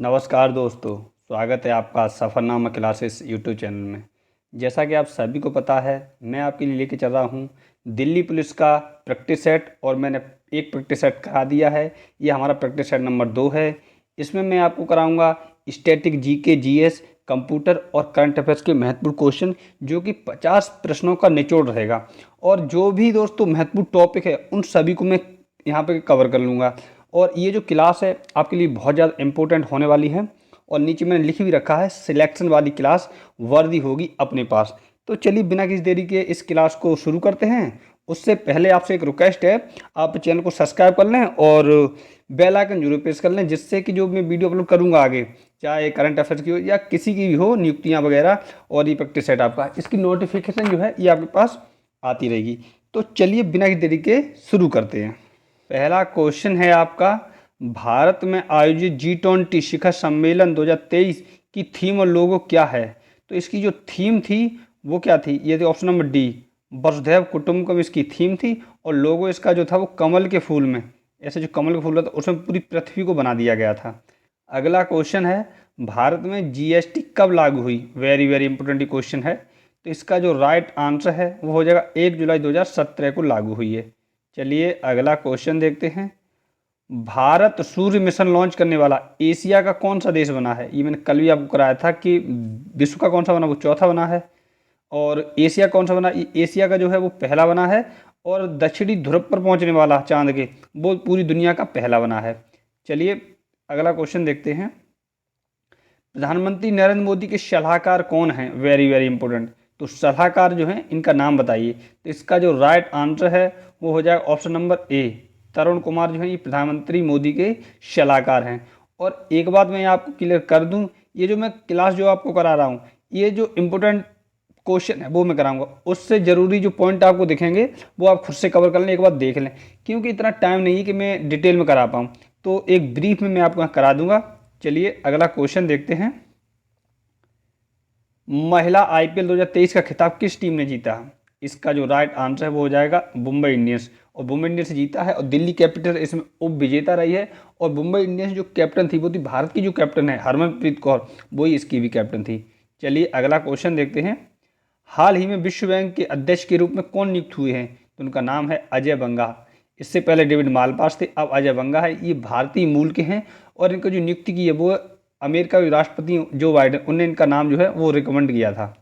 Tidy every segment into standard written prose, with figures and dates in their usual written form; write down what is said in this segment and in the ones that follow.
नमस्कार दोस्तों, स्वागत है आपका सफ़रनामा क्लासेस यूट्यूब चैनल में। जैसा कि आप सभी को पता है, मैं आपके लिए लेके चल रहा हूँ दिल्ली पुलिस का प्रैक्टिस सेट और मैंने एक प्रैक्टिस सेट करा दिया है। ये हमारा प्रैक्टिस सेट नंबर 2 है। इसमें मैं आपको कराऊंगा स्टैटिक जीके, जीएस, कंप्यूटर और करंट अफेयर्स के महत्वपूर्ण क्वेश्चन, जो कि 50 प्रश्नों का निचोड़ रहेगा। और जो भी दोस्तों महत्वपूर्ण टॉपिक है उन सभी को मैं यहाँ पे कवर कर लूँगा। और ये जो क्लास है आपके लिए बहुत ज़्यादा इम्पोर्टेंट होने वाली है। और नीचे मैंने लिख भी रखा है, सिलेक्शन वाली क्लास वर्दी होगी अपने पास। तो चलिए बिना किसी देरी के इस क्लास को शुरू करते हैं। उससे पहले आपसे एक रिक्वेस्ट है, आप चैनल को सब्सक्राइब कर लें और बेल आइकन जरूर प्रेस कर लें, जिससे कि जो मैं वीडियो अपलोड करूँगा आगे, चाहे करंट अफेयर्स की हो या किसी की भी हो, नियुक्तियाँ वगैरह और ये प्रैक्टिस सेट आपका, इसकी नोटिफिकेशन जो है ये आपके पास आती रहेगी। तो चलिए बिना किसी देरी के शुरू करते हैं। पहला क्वेश्चन है आपका, भारत में आयोजित G20 शिखर सम्मेलन 2023 की थीम और लोगो क्या है? तो इसकी जो थीम थी वो क्या थी? ये थी ऑप्शन नंबर डी, वसुधैव कुटुंबकम इसकी थीम थी। और लोगो इसका जो था वो कमल के फूल में, ऐसे जो कमल का फूल होता है उसमें पूरी पृथ्वी को बना दिया गया था। अगला क्वेश्चन है, भारत में जीएसटी कब लागू हुई? वेरी वेरी इंपॉर्टेंट क्वेश्चन है। तो इसका जो राइट आंसर है वो हो जाएगा 1 जुलाई 2017 को लागू हुई है। चलिए अगला क्वेश्चन देखते हैं, भारत सूर्य मिशन लॉन्च करने वाला एशिया का कौन सा देश बना है? ये मैंने कल भी आपको कराया था कि विश्व का कौन सा बना, वो चौथा बना है। और एशिया कौन सा बना? एशिया का जो है वो पहला बना है। और दक्षिणी ध्रुव पर पहुंचने वाला चांद के, वो पूरी दुनिया का पहला बना है। चलिए अगला क्वेश्चन देखते हैं, प्रधानमंत्री नरेंद्र मोदी के सलाहकार कौन हैं? Very very important. तो सलाहकार जो हैं इनका नाम बताइए। तो इसका जो राइट आंसर है वो हो जाएगा ऑप्शन नंबर ए, तरुण कुमार जो है ये प्रधानमंत्री मोदी के सलाहकार हैं। और एक बात मैं आपको क्लियर कर दूं, ये जो मैं क्लास जो आपको करा रहा हूँ, ये जो इम्पोर्टेंट क्वेश्चन है वो मैं कराऊंगा, उससे ज़रूरी जो पॉइंट आपको दिखेंगे वो आप खुद से कवर कर लें, एक बार देख लें, क्योंकि इतना टाइम नहीं है कि मैं डिटेल में करा पाऊँ। तो एक ब्रीफ में मैं आपको यहाँ करा दूंगा। चलिए अगला क्वेश्चन देखते हैं, महिला आईपीएल 2023 का खिताब किस टीम ने जीता? इसका जो राइट आंसर है वो हो जाएगा मुंबई इंडियंस। और मुंबई इंडियंस जीता है और दिल्ली कैपिटल इसमें उप विजेता रही है। और मुंबई इंडियंस जो कैप्टन थी वो थी भारत की जो कैप्टन है हरमनप्रीत कौर, वही इसकी भी कैप्टन थी। चलिए अगला क्वेश्चन देखते हैं, हाल ही में विश्व बैंक के अध्यक्ष के रूप में कौन नियुक्त हुए हैं? तो उनका नाम है अजय बंगा। इससे पहले डेविड मालपास थे, अब अजय बंगा है। ये भारतीय मूल के हैं और इनको जो नियुक्ति की है वो अमेरिका के राष्ट्रपति जो बाइडेन, उनने इनका नाम जो है वो रिकमेंड किया था।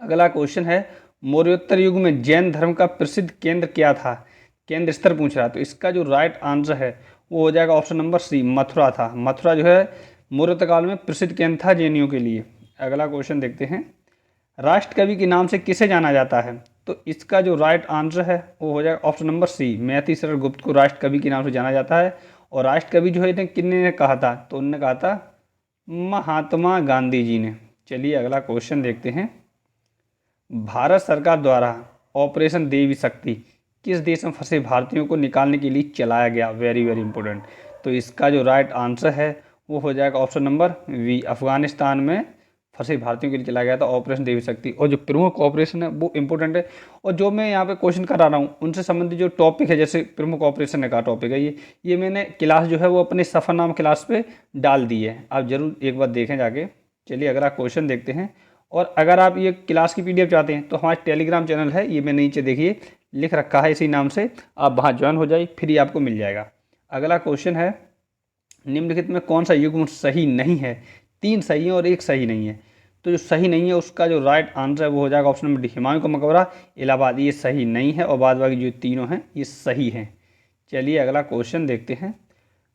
अगला क्वेश्चन है, मौर्योत्तर युग में जैन धर्म का प्रसिद्ध केंद्र क्या था? केंद्र स्तर पूछ रहा है। तो इसका जो राइट आंसर है वो हो जाएगा ऑप्शन नंबर सी, मथुरा था। मथुरा जो है मौर्योत्तर काल में प्रसिद्ध केंद्र था जैनियों के लिए। अगला क्वेश्चन देखते हैं, राष्ट्र कवि के नाम से किसे जाना जाता है? तो इसका जो राइट आंसर है वो हो जाएगा ऑप्शन नंबर सी, मैथिली शरण गुप्त को राष्ट्र कवि के नाम से जाना जाता है। और राष्ट्र कवि जो है इन्हें किन्ने कहा था? तो उन्होंने कहा था महात्मा गांधी जी ने। चलिए अगला क्वेश्चन देखते हैं, भारत सरकार द्वारा ऑपरेशन देवी शक्ति किस देश में फंसे भारतीयों को निकालने के लिए चलाया गया? Very very important. तो इसका जो राइट आंसर है वो हो जाएगा ऑप्शन नंबर वी, अफगानिस्तान में फंसे भारतीयों के लिए चलाया गया था ऑपरेशन देवी शक्ति। और जो प्रमुख ऑपरेशन है वो इंपॉर्टेंट है। और जो मैं यहाँ पे क्वेश्चन करा रहा हूँ उनसे संबंधित जो टॉपिक है, जैसे प्रमुख ऑपरेशन का टॉपिक है, ये मैंने क्लास जो है वो अपने सफ़रनामा क्लास पे डाल दी है, आप जरूर एक बार देखें जाके। चलिए अगला क्वेश्चन देखते हैं। और अगर आप ये क्लास की पीडीएफ चाहते हैं तो हमारा टेलीग्राम चैनल है, ये मैंने नीचे देखिए लिख रखा है इसी नाम से, आप वहाँ ज्वाइन हो जाइए, फ्री आपको मिल जाएगा। अगला क्वेश्चन है, निम्नलिखित में कौन सा युग्म सही नहीं है? 3 सही है और 1 सही नहीं है। तो जो सही नहीं है उसका जो राइट आंसर है वो हो जाएगा ऑप्शन नंबर डी, हुमायूं का मकबरा इलाहाबाद। ये सही नहीं है और बाद बाकी जो तीनों हैं ये सही हैं। चलिए अगला क्वेश्चन देखते हैं,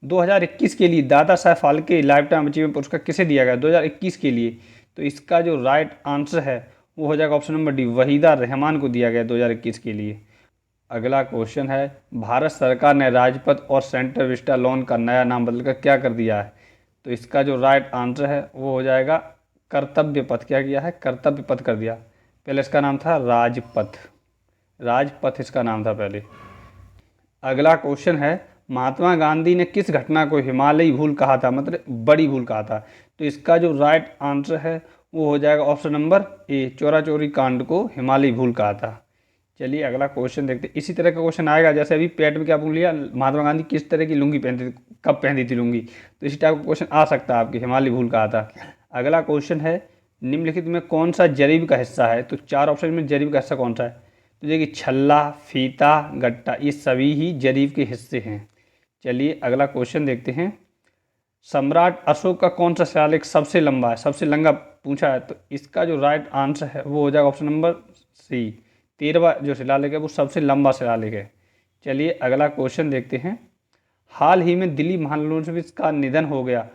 2021 के लिए Dada Saheb Phalke life time achievement पुरस्कार किसे दिया गया 2021 के लिए? तो इसका जो राइट आंसर है वो हो जाएगा option number D, Waheeda Rehman को दिया गया 2021 के लिए। अगला क्वेश्चन है, भारत सरकार ने राजपथ और सेंट्रल विस्टा लोन का नया नाम बदलकर क्या कर दिया है? तो इसका जो राइट आंसर है वो हो जाएगा कर्तव्य पथ। क्या किया है? कर्तव्य पथ कर दिया। पहले इसका नाम था राजपथ, राजपथ इसका नाम था पहले। अगला क्वेश्चन है, महात्मा गांधी ने किस घटना को हिमालयी भूल कहा था, मतलब बड़ी भूल कहा था? तो इसका जो राइट आंसर है वो हो जाएगा ऑप्शन नंबर ए, चोरा चोरी कांड को हिमालयी भूल कहा था। चलिए अगला क्वेश्चन देखते हैं। इसी तरह का क्वेश्चन आएगा जैसे अभी पेट में क्या पूछ लिया, महात्मा गांधी किस तरह की लुंगी पहनते थे, कब पहनती थी लुंगी, तो इसी टाइप का क्वेश्चन आ सकता है आपके। हिमालय भूल कहा था। अगला क्वेश्चन है निम्नलिखित में कौन सा जरीब का हिस्सा है, तो 4 ऑप्शन में जरीब का हिस्सा कौन सा है, तो देखिए छल्ला, फीता, गट्टा, ये सभी ही जरीब के हिस्से हैं। चलिए अगला क्वेश्चन देखते हैं। सम्राट अशोक का कौन सा शिलालेख सबसे लंबा है, सबसे लंबा पूछा है, तो इसका जो राइट आंसर है वो हो जाएगा ऑप्शन नंबर सी। 13वां जो शिलालेख है वो सबसे लंबा शिलालेख है। चलिए अगला क्वेश्चन देखते हैं। हाल ही में दिल्ली महालनोबिस का निधन हो गया,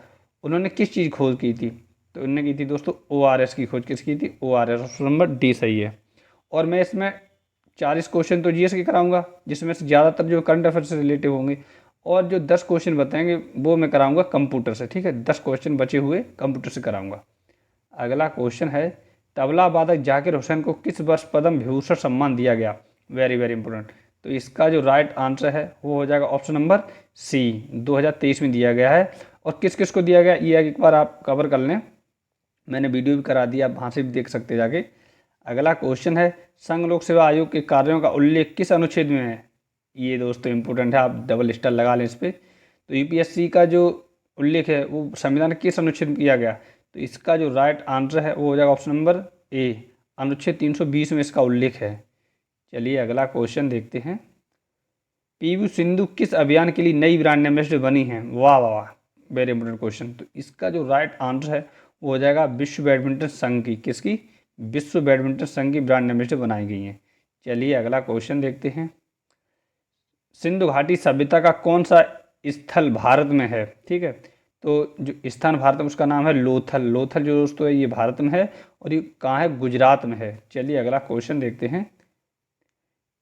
उन्होंने किस चीज़ खोज की थी, तो उन्होंने की थी दोस्तों ORS की खोज। किस की थी, ORS। ऑप्शन नंबर डी सही है। और मैं इसमें 40 क्वेश्चन तो GS के कराऊंगा, जिसमें से ज़्यादातर जो करंट अफेयर से रिलेटिव होंगे, और जो 10 क्वेश्चन बताएंगे वो मैं कराऊंगा कंप्यूटर से। ठीक है, 10 क्वेश्चन बचे हुए कंप्यूटर से कराऊंगा। अगला क्वेश्चन है तबला वादक जाकिर हुसैन को किस वर्ष पद्म विभूषण सम्मान दिया गया, वेरी वेरी इंपॉर्टेंट, तो इसका जो राइट आंसर है वो हो जाएगा ऑप्शन नंबर सी, 2023 में दिया गया है। और किस किस को दिया गया ये एक बार आप कवर कर लें, मैंने वीडियो भी करा दिया, आप वहाँ से भी देख सकते जाके। अगला क्वेश्चन है संघ लोक सेवा आयोग के कार्यों का उल्लेख किस अनुच्छेद में है, ये दोस्तों इंपॉर्टेंट है, आप डबल स्टार लगा लें इस पर। तो UPSC का जो उल्लेख है वो संविधान के किस अनुच्छेद में किया गया, तो इसका जो राइट आंसर है वो हो जाएगा ऑप्शन नंबर ए, अनुच्छेद 320 में इसका उल्लेख है। चलिए अगला क्वेश्चन देखते हैं। PV सिंधु किस अभियान के लिए नई ब्रांड एम्बेसडर बनी हैं, वाह वाह वाह, वेरी इंपॉर्टेंट क्वेश्चन। तो इसका जो राइट आंसर है वो हो जाएगा विश्व बैडमिंटन संघ की, किसकी, विश्व बैडमिंटन संघ की ब्रांड एम्बेसडर बनाई गई हैं। चलिए अगला क्वेश्चन देखते हैं। सिंधु घाटी सभ्यता का कौन सा स्थल भारत में है, ठीक है, तो जो स्थान भारत में उसका नाम है लोथल। लोथल जो दोस्तों है ये भारत में है, और ये कहाँ है, गुजरात में है। चलिए अगला क्वेश्चन देखते हैं।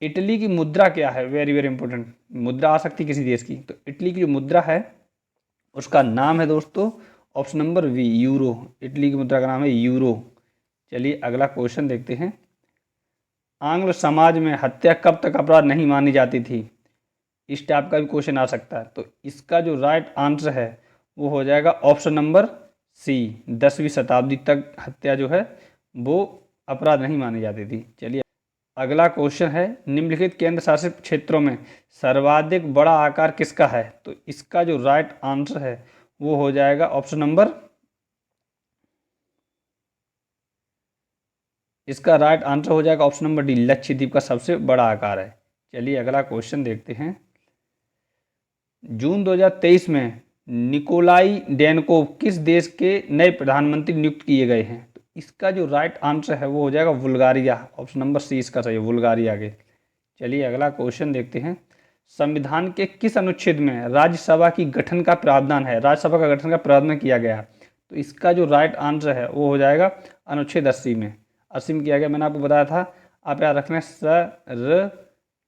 इटली की मुद्रा क्या है, वेरी वेरी इंपॉर्टेंट, मुद्रा आ सकती है किसी देश की, तो इटली की जो मुद्रा है उसका नाम है दोस्तों option number B, euro. Italy की मुद्रा का नाम है यूरो। चलिए अगला क्वेश्चन देखते हैं। आंग्ल समाज में हत्या कब तक अपराध नहीं मानी जाती थी, इस टाइप का भी क्वेश्चन आ सकता है, तो इसका जो राइट आंसर है वो हो जाएगा ऑप्शन नंबर सी, 10वीं शताब्दी तक हत्या जो है वो अपराध नहीं मानी जाती थी। चलिए अगला क्वेश्चन है निम्नलिखित केंद्र शासित क्षेत्रों में सर्वाधिक बड़ा आकार किसका है, तो इसका जो राइट आंसर है वो हो जाएगा ऑप्शन नंबर, इसका राइट आंसर हो जाएगा ऑप्शन नंबर डी, लक्षद्वीप का सबसे बड़ा आकार है। चलिए अगला क्वेश्चन देखते हैं। जून 2023 में निकोलाई डेनकोव किस देश के नए प्रधानमंत्री नियुक्त किए गए हैं, तो इसका जो राइट आंसर है वो हो जाएगा बुल्गारिया। ऑप्शन नंबर सी इसका सही है, बुल्गारिया के। चलिए अगला क्वेश्चन देखते हैं। संविधान के किस अनुच्छेद में राज्यसभा की गठन का प्रावधान है, राज्यसभा का गठन का प्रावधान किया गया, तो इसका जो राइट आंसर है वो हो जाएगा अनुच्छेद 80 में। 80 में किया गया, मैंने आपको बताया था, आप याद रखना सर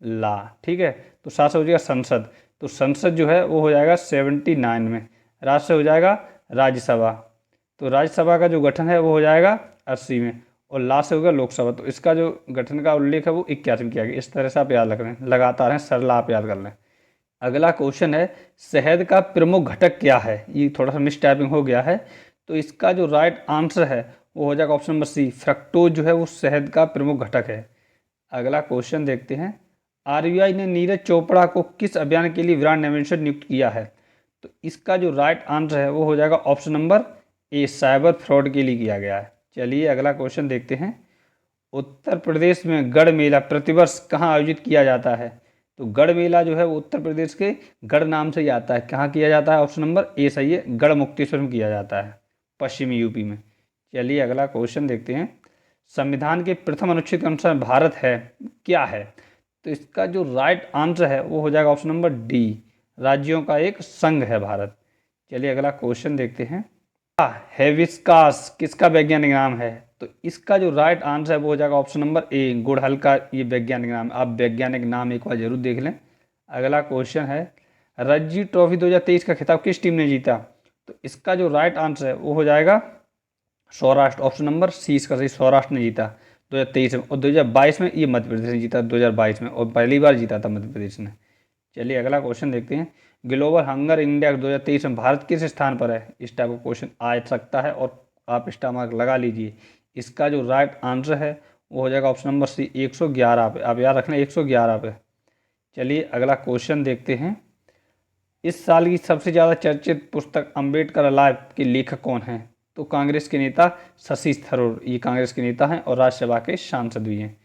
ला, ठीक है, तो साथ से हो जाएगा संसद, तो संसद जो है वो हो जाएगा 79 में। राज्य से हो जाएगा राज्यसभा, तो राज्यसभा का जो गठन है वो हो जाएगा 80 में, और लास्ट से होगा लोकसभा, तो इसका जो गठन का उल्लेख है वो 81 में किया गया। इस तरह से आप याद रख लें, लगातार हैं सरल, आप याद कर लें। अगला क्वेश्चन है शहद का प्रमुख घटक क्या है, ये थोड़ा सा मिस टाइपिंग हो गया है, तो इसका जो राइट आंसर है वो हो जाएगा ऑप्शन नंबर सी, फ्रक्टोज जो है वो शहद का प्रमुख घटक है। अगला क्वेश्चन देखते हैं। RBI ने नीरज चोपड़ा को किस अभियान के लिए ब्रांड एम्बेसडर नियुक्त किया है, तो इसका जो राइट आंसर है वो हो जाएगा ऑप्शन नंबर ए, साइबर फ्रॉड के लिए किया गया है। चलिए अगला क्वेश्चन देखते हैं। उत्तर प्रदेश में गढ़ मेला प्रतिवर्ष कहाँ आयोजित किया जाता है, तो गढ़ मेला जो है वो उत्तर प्रदेश के गढ़ नाम से ही आता है, कहाँ किया जाता है, ऑप्शन नंबर ए सही है, गढ़ मुक्तेश्वर में किया जाता है, पश्चिमी यूपी में। चलिए अगला क्वेश्चन देखते हैं। संविधान के प्रथम अनुच्छेद के अनुसार भारत है क्या है, तो इसका जो राइट आंसर है वो हो जाएगा ऑप्शन नंबर डी, राज्यों का एक संघ है भारत। चलिए अगला क्वेश्चन देखते हैं। हेबिस्कस किसका वैज्ञानिक नाम है, तो इसका जो राइट आंसर है वो हो जाएगा ऑप्शन नंबर ए, गुड़हल का ये वैज्ञानिक नाम। आप वैज्ञानिक नाम एक बार जरूर देख लें। अगला क्वेश्चन है रणजी ट्रॉफी 2023 का खिताब किस टीम ने जीता, तो इसका जो राइट आंसर है वो हो जाएगा सौराष्ट्र, ऑप्शन नंबर सी इसका सही, सौराष्ट्र ने जीता 2023 में, और 2022 में ये मध्य प्रदेश ने जीता 2022 में, और पहली बार जीता था मध्य प्रदेश ने। चलिए अगला क्वेश्चन देखते हैं। ग्लोबल हंगर इंडेक्स 2023 में भारत किस स्थान पर है, इस टाइप का क्वेश्चन आ सकता है, और आप स्टार मार्क लगा लीजिए। इसका जो राइट आंसर है वो हो जाएगा ऑप्शन नंबर सी 111 पे। आप याद रखना 111 पे। चलिए अगला क्वेश्चन देखते हैं। इस साल की सबसे ज़्यादा चर्चित पुस्तक अम्बेडकर अलाइव के लेखक कौन हैं? तो कांग्रेस के नेता शशि थरूर, ये कांग्रेस के नेता हैं और राज्यसभा के सांसद भी हैं।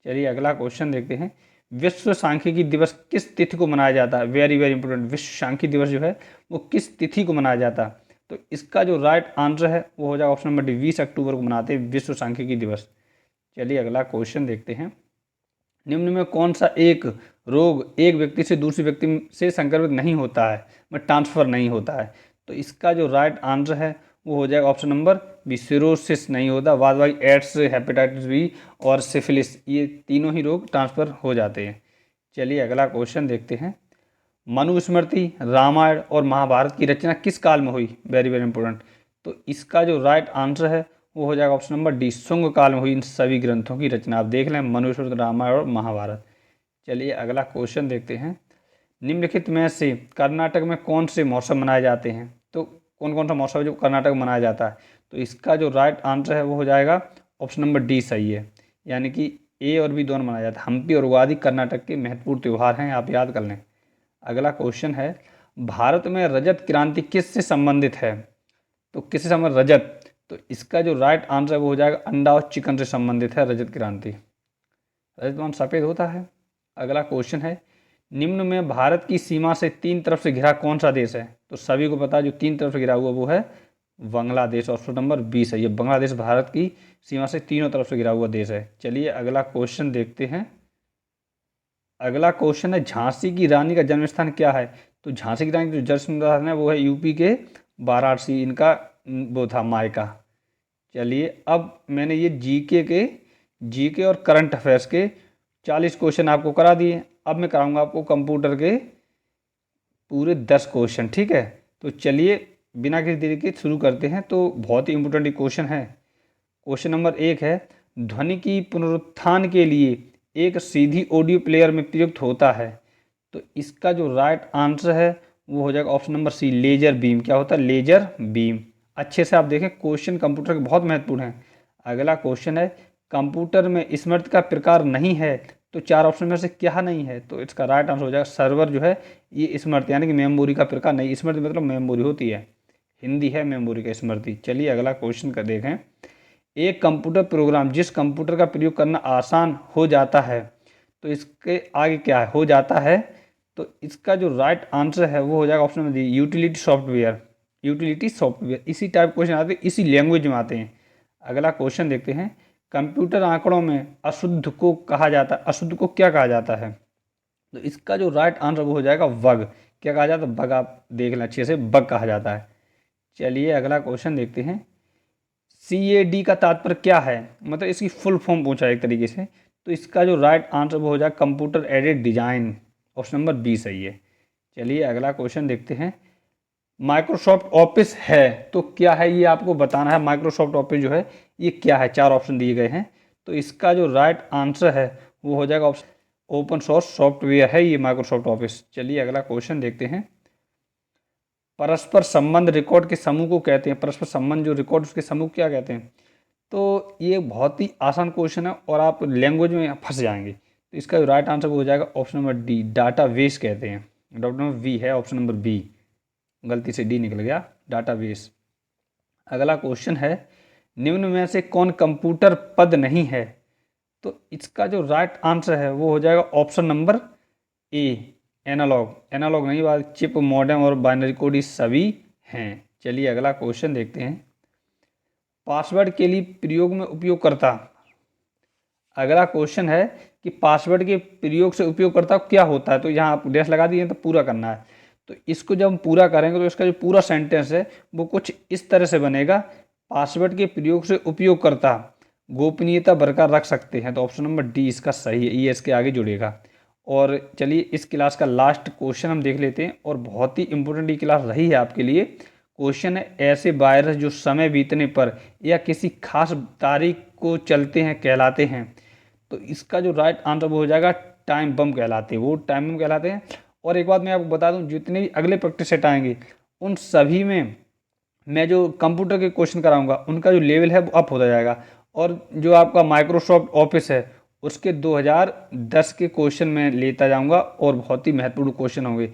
चलिए अगला क्वेश्चन देखते हैं। विश्व सांख्यिकी दिवस किस तिथि को मनाया जाता है? Very very important. विश्व सांख्यिकी दिवस जो है वो किस तिथि को मनाया जाता है? तो इसका जो राइट आंसर है वो हो जाएगा ऑप्शन नंबर डी 20 अक्टूबर को मनाते हैं विश्व सांख्यिकी दिवस। चलिए अगला क्वेश्चन देखते हैं। निम्न में कौन सा एक रोग एक व्यक्ति से दूसरे व्यक्ति से संक्रमित नहीं होता है, में ट्रांसफर नहीं होता है? तो इसका जो राइट आंसर है वो हो जाएगा ऑप्शन नंबर बी सिरोसिस नहीं होता। बाद बाकी एड्स, हेपेटाइटिस बी और सिफिलिस, ये तीनों ही रोग ट्रांसफर हो जाते हैं। चलिए अगला क्वेश्चन देखते हैं। मनुस्मृति, रामायण और महाभारत की रचना किस काल में हुई? Very very important. तो इसका जो राइट आंसर है वो हो जाएगा ऑप्शन नंबर डी शुंग काल में हुई इन सभी ग्रंथों की रचना। आप देख लें मनुस्मृति, रामायण और महाभारत। चलिए अगला क्वेश्चन देखते हैं। निम्नलिखित में से कर्नाटक में कौन से मौसम मनाए जाते हैं? तो कौन कौन सा मौसम है जो कर्नाटक में मनाया जाता है? तो इसका जो राइट आंसर है वो हो जाएगा ऑप्शन नंबर डी सही है, यानी कि ए और बी दोनों मनाया जाता है। हम्पी और उगादि कर्नाटक के महत्वपूर्ण त्यौहार हैं, आप याद कर लें। अगला क्वेश्चन है। भारत में रजत क्रांति किससे संबंधित है? तो किससे संबंधित रजत? तो इसका जो राइट आंसर है वो हो जाएगा अंडा और चिकन से संबंधित है रजत क्रांति। रजत मान सफ़ेद होता है। अगला क्वेश्चन है। निम्न में भारत की सीमा से तीन तरफ से घिरा कौन सा देश है? तो सभी को पता है जो तीन तरफ से घिरा हुआ वो है बांग्लादेश। ऑप्शन नंबर 20 है, ये बांग्लादेश भारत की सीमा से तीनों तरफ से घिरा हुआ देश है। चलिए अगला क्वेश्चन देखते हैं। अगला क्वेश्चन है। झांसी की रानी का जन्म स्थान क्या है? तो झांसी की रानी का जो जन्म स्थान है वो है यूपी के वाराणसी, इनका वो था मायका। चलिए अब मैंने ये जीके और करंट अफेयर्स के 40 क्वेश्चन आपको करा दिए। अब मैं कराऊंगा आपको कंप्यूटर के पूरे 10 क्वेश्चन, ठीक है? तो चलिए बिना किसी देरी के शुरू करते हैं। तो बहुत ही इंपॉर्टेंट क्वेश्चन है। क्वेश्चन नंबर 1 है। ध्वनि की पुनरुत्थान के लिए एक सीधी ऑडियो प्लेयर में प्रयुक्त होता है। तो इसका जो राइट आंसर है वो हो जाएगा option number C laser beam. क्या होता है? Laser beam. अच्छे से आप देखें, क्वेश्चन कंप्यूटर के बहुत महत्वपूर्ण है। अगला क्वेश्चन है। कंप्यूटर में स्मृति का प्रकार नहीं है, तो चार ऑप्शन में से क्या नहीं है? तो इसका राइट आंसर हो जाएगा सर्वर जो है ये स्मृति, यानी कि मेमोरी का प्रकार नहीं। स्मृति मतलब मेमोरी होती है, हिंदी है मेमोरी का स्मृति। चलिए अगला क्वेश्चन का देखें। एक कंप्यूटर प्रोग्राम जिस कंप्यूटर का प्रयोग करना आसान हो जाता है, तो इसके आगे क्या है? हो जाता है। तो इसका जो राइट आंसर है वो हो जाएगा option number D utility software. Utility software इसी टाइप क्वेश्चन आते हैं, इसी लैंग्वेज में आते हैं। अगला क्वेश्चन देखते हैं। कंप्यूटर आंकड़ों में अशुद्ध को कहा जाता है, अशुद्ध को क्या कहा जाता है? तो इसका जो राइट आंसर वो हो जाएगा बग। क्या कहा जाता है? बग। आप देख लें अच्छे से, बग कहा जाता है। चलिए अगला क्वेश्चन देखते हैं। CAD का तात्पर्य क्या है? मतलब इसकी फुल फॉर्म पूछा है एक तरीके से। तो इसका जो राइट आंसर वो हो जाएगा computer aided design. Option number B सही है। चलिए अगला क्वेश्चन देखते हैं। माइक्रोसॉफ्ट ऑफिस है तो क्या है, ये आपको बताना है। माइक्रोसॉफ्ट ऑफिस जो है ये क्या है? चार ऑप्शन दिए गए हैं। तो इसका जो राइट आंसर है वो हो जाएगा ऑप्शन ओपन सोर्स सॉफ्टवेयर है ये माइक्रोसॉफ्ट ऑफिस। चलिए अगला क्वेश्चन देखते हैं। परस्पर संबंध रिकॉर्ड के समूह को कहते हैं। परस्पर संबंध जो रिकॉर्ड उसके समूह क्या कहते हैं? तो ये बहुत ही आसान क्वेश्चन है और आप लैंग्वेज में फंस जाएंगे। तो इसका जो राइट आंसर हो जाएगा ऑप्शन नंबर डी डाटाबेस कहते हैं। डॉट नंबर वी है ऑप्शन नंबर बी, गलती से डी निकल गया, डाटाबेस। अगला क्वेश्चन है। निम्न में से कौन कंप्यूटर पद नहीं है? तो इसका जो राइट आंसर है वो हो जाएगा option number A analog. Analog नहीं, बात चिप, मॉडेम और बाइनरी कोड ये सभी हैं। चलिए अगला क्वेश्चन देखते हैं। पासवर्ड के लिए प्रयोग में उपयोगकर्ता। अगला क्वेश्चन है कि पासवर्ड के प्रयोग से उपयोगकर्ता क्या होता है? तो यहाँ आप डैश लगा दिए तो पूरा करना है। तो इसको जब हम पूरा करेंगे तो इसका जो पूरा सेंटेंस है वो कुछ इस तरह से बनेगा। पासवर्ड के प्रयोग से उपयोगकर्ता गोपनीयता बरकरार रख सकते हैं। तो ऑप्शन नंबर डी इसका सही है, ये इसके आगे जुड़ेगा। और चलिए इस क्लास का लास्ट क्वेश्चन हम देख लेते हैं और बहुत ही इंपॉर्टेंट ये क्लास रही है आपके लिए। क्वेश्चन है। ऐसे वायरस जो समय बीतने पर या किसी खास तारीख को चलते हैं कहलाते हैं। तो इसका जो राइट आंसर वो हो जाएगा टाइम बम कहलाते हैं, वो टाइम बम कहलाते हैं। और एक बात मैं आपको बता दूं, जितने भी अगले प्रैक्टिस सेट आएंगे उन सभी में मैं जो कंप्यूटर के क्वेश्चन कराऊंगा उनका जो लेवल है वो अप होता जाएगा। और जो आपका माइक्रोसॉफ्ट ऑफिस है उसके 2010 के क्वेश्चन मैं लेता जाऊंगा और बहुत ही महत्वपूर्ण क्वेश्चन होंगे।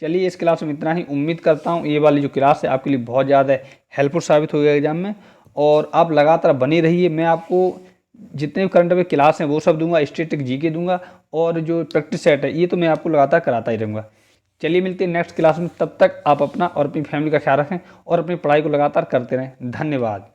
चलिए इस क्लास में इतना ही। उम्मीद करता हूँ ये वाली जो क्लास है आपके लिए बहुत ज़्यादा हेल्पफुल साबित होगी एग्जाम में, और आप लगातार बने रहिए। मैं आपको जितने भी करंट अफेयर क्लास हैं वो सब दूंगा, स्टैटिक जीके दूंगा, और जो प्रैक्टिस सेट है ये तो मैं आपको लगातार कराता ही रहूँगा। चलिए मिलते हैं नेक्स्ट क्लास में, तब तक आप अपना और अपनी फैमिली का ख्याल रखें और अपनी पढ़ाई को लगातार करते रहें। धन्यवाद।